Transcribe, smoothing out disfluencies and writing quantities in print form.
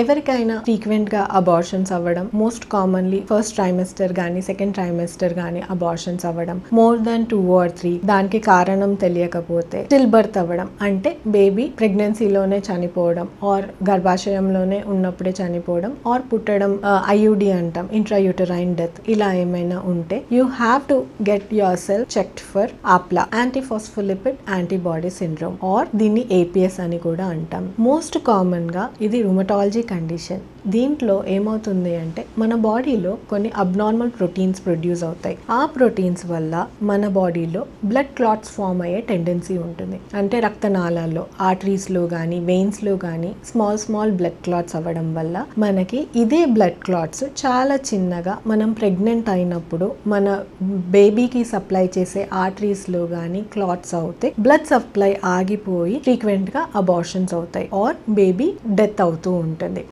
ఎవరికైనా ఫ్రీక్వెంట్ గా అబార్షన్స్ అవ్వడం, మోస్ట్ కామన్లీ ఫస్ట్ ట్రైమెస్టర్ గానీ సెకండ్ ట్రైమెస్టర్ గానీ అబార్షన్స్ అవ్వడం, మోర్ దాన్ 2 or 3, దానికి కారణం తెలియకపోతే స్టిల్ బర్త్ అవ్వడం అంటే బేబీ ప్రెగ్నెన్సీలోనే చనిపోవడం ఆర్ గర్భాశయంలోనే ఉన్నప్పుడే చనిపోవడం ఆర్ పుట్టడం, ఐయుడి అంటాం, ఇంట్రాయూటరైన్ డెత్, ఇలా ఏమైనా ఉంటే you have to get yourself checked for APLA, antiphospholipid antibody syndrome, or దీన్ని ఏపీఎస్ అని కూడా అంటాం. మోస్ట్ కామన్ గా ఇది రుమటాలజీ కండిషన్. దీంట్లో ఏమవుతుంది అంటే మన బాడీలో కొన్ని అబ్నార్మల్ ప్రోటీన్స్ ప్రొడ్యూస్ అవుతాయి. ఆ ప్రోటీన్స్ వల్ల మన బాడీలో బ్లడ్ క్లాట్స్ ఫామ్ అయ్యే టెండెన్సీ ఉంటుంది. అంటే రక్తనాళాల్లో, ఆర్టరీస్లో కానీ వెయిన్స్లో కానీ స్మాల్ బ్లడ్ క్లాట్స్ అవ్వడం వల్ల మనకి ఇదే బ్లడ్ క్లాట్స్ చాలా చిన్నగా మనం ప్రెగ్నెంట్ అయినప్పుడు మన బేబీకి సప్లై చేసే ఆర్టరీస్లో కానీ క్లాట్స్ అవుతాయి. బ్లడ్ సప్లై ఆగిపోయి ఫ్రీక్వెంట్గా అబార్షన్స్ అవుతాయి ఆర్ బేబీ డెత్ అవుతూ ఉంటుంది.